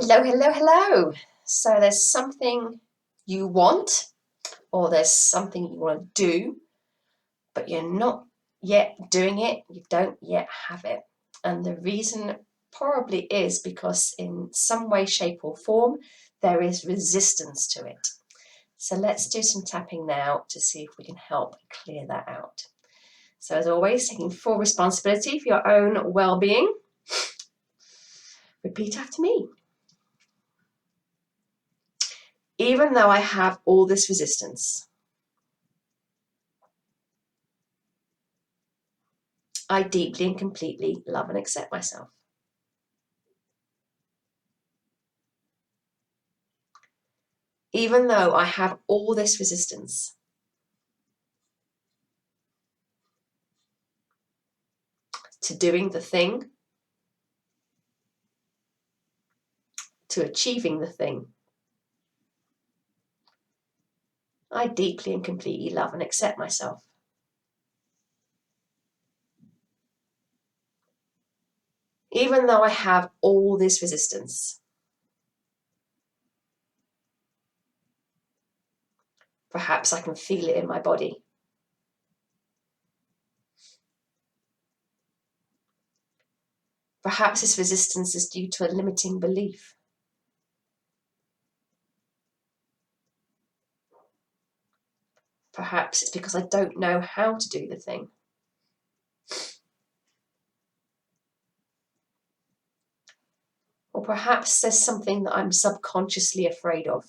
Hello, hello, hello. So there's something you want, or there's something you want to do, but you're not yet doing it, you don't yet have it. And the reason probably is because in some way, shape, or form, there is resistance to it. So let's do some tapping now to see if we can help clear that out. So as always, taking full responsibility for your own well-being. Repeat after me. Even though I have all this resistance, I deeply and completely love and accept myself. Even though I have all this resistance, to doing the thing, to achieving the thing, I deeply and completely love and accept myself. Even though I have all this resistance, perhaps I can feel it in my body. Perhaps this resistance is due to a limiting belief. Perhaps it's because I don't know how to do the thing. Or perhaps there's something that I'm subconsciously afraid of.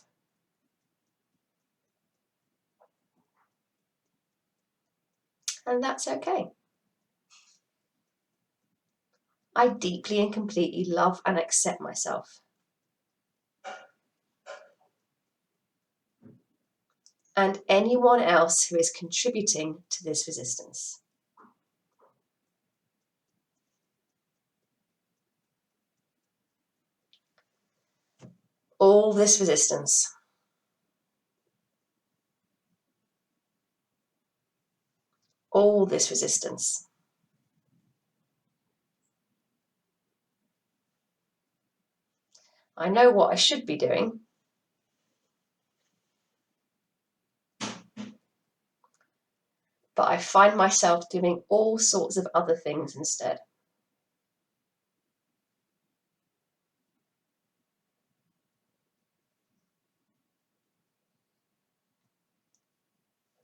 And that's okay. I deeply and completely love and accept myself. And anyone else who is contributing to this resistance. All this resistance. All this resistance. I know what I should be doing, but I find myself doing all sorts of other things instead.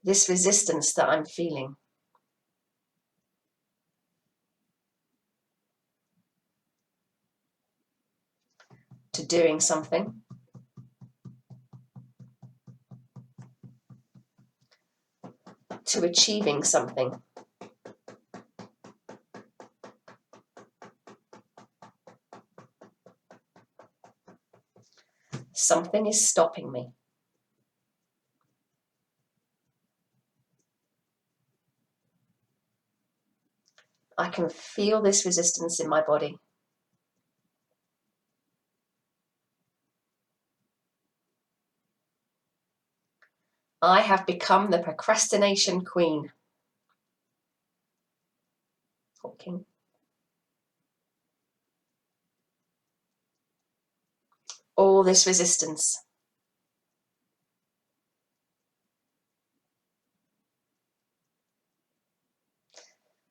This resistance that I'm feeling. To doing something. To achieving something. Something is stopping me. I can feel this resistance in my body. I have become the procrastination queen. Talking. All this resistance.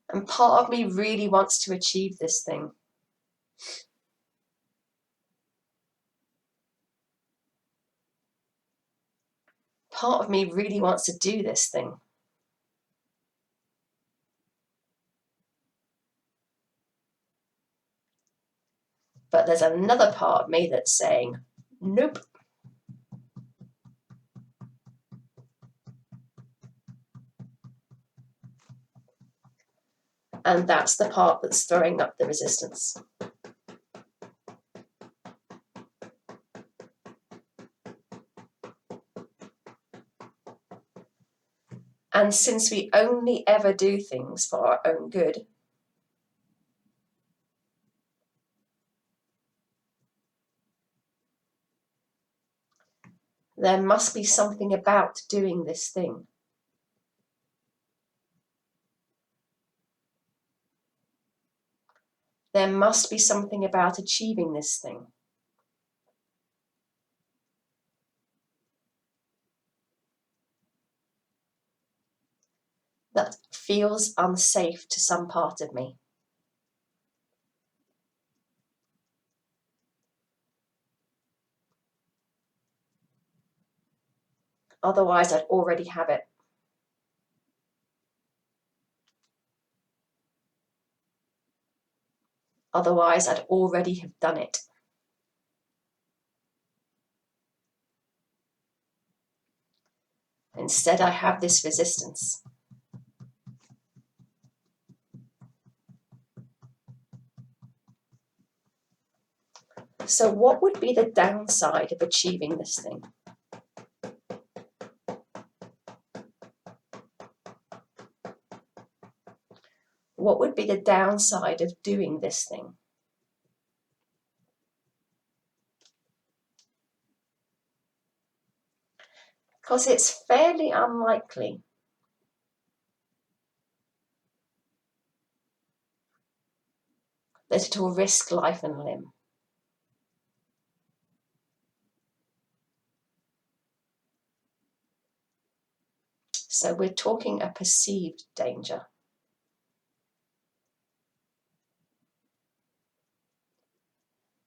And part of me really wants to achieve this thing. Part of me really wants to do this thing. But there's another part of me that's saying, nope. And that's the part that's throwing up the resistance. And since we only ever do things for our own good, there must be something about doing this thing. There must be something about achieving this thing. feels unsafe to some part of me. Otherwise, I'd already have it. Otherwise, I'd already have done it. Instead, I have this resistance. So what would be the downside of achieving this thing? What would be the downside of doing this thing? Because it's fairly unlikely that it will risk life and limb. So we're talking a perceived danger.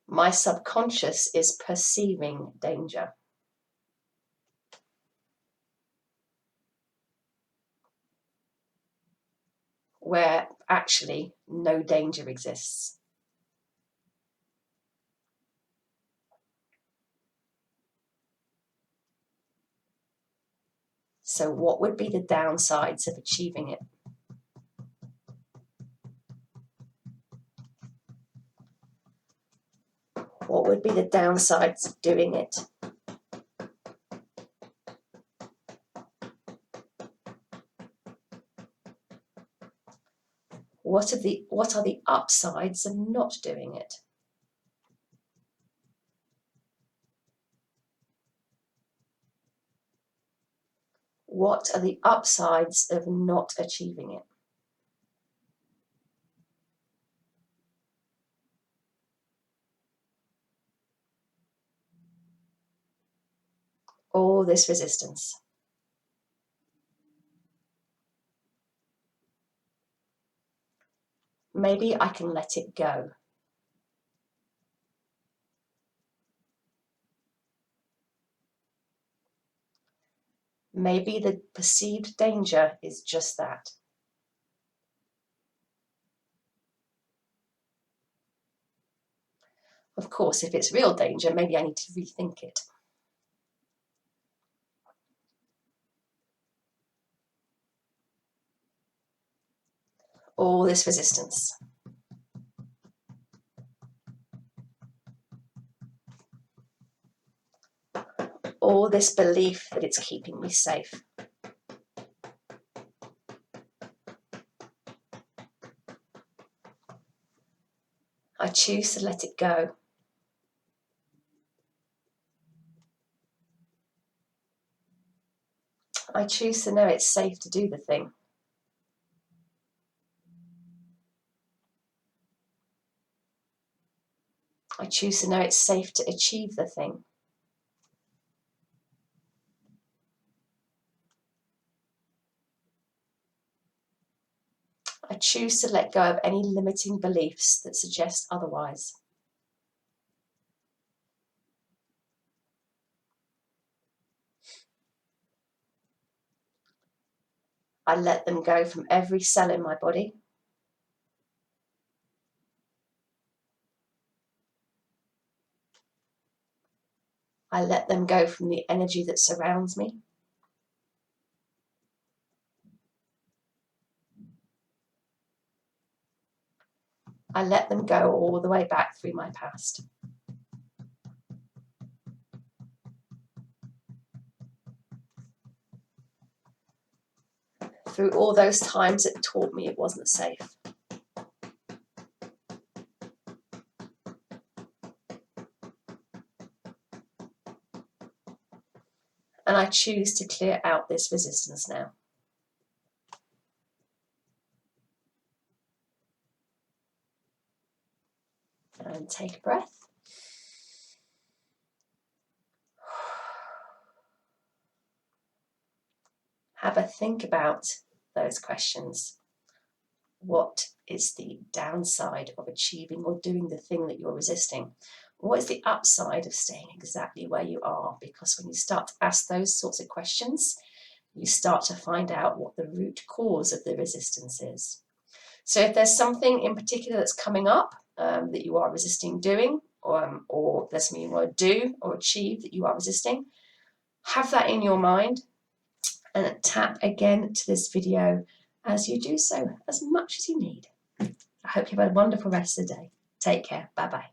My subconscious is perceiving danger. Where actually no danger exists. So what would be the downsides of achieving it? What would be the downsides of doing it? What are the upsides of not doing it? What are the upsides of not achieving it? All this resistance. Maybe I can let it go. Maybe the perceived danger is just that. Of course, if it's real danger, maybe I need to rethink it. All this resistance. All this belief that it's keeping me safe. I choose to let it go. I choose to know it's safe to do the thing. I choose to know it's safe to achieve the thing. I choose to let go of any limiting beliefs that suggest otherwise. I let them go from every cell in my body. I let them go from the energy that surrounds me. I let them go all the way back through my past. Through all those times it taught me it wasn't safe. And I choose to clear out this resistance now. And take a breath. Have a think about those questions. What is the downside of achieving or doing the thing that you're resisting? What is the upside of staying exactly where you are? Because when you start to ask those sorts of questions, you start to find out what the root cause of the resistance is. So if there's something in particular that's coming up that you are resisting doing, or there's something you want to do or achieve that you are resisting, have that in your mind and tap again to this video as you do so, as much as you need. I hope you have a wonderful rest of the day. Take care. Bye-bye.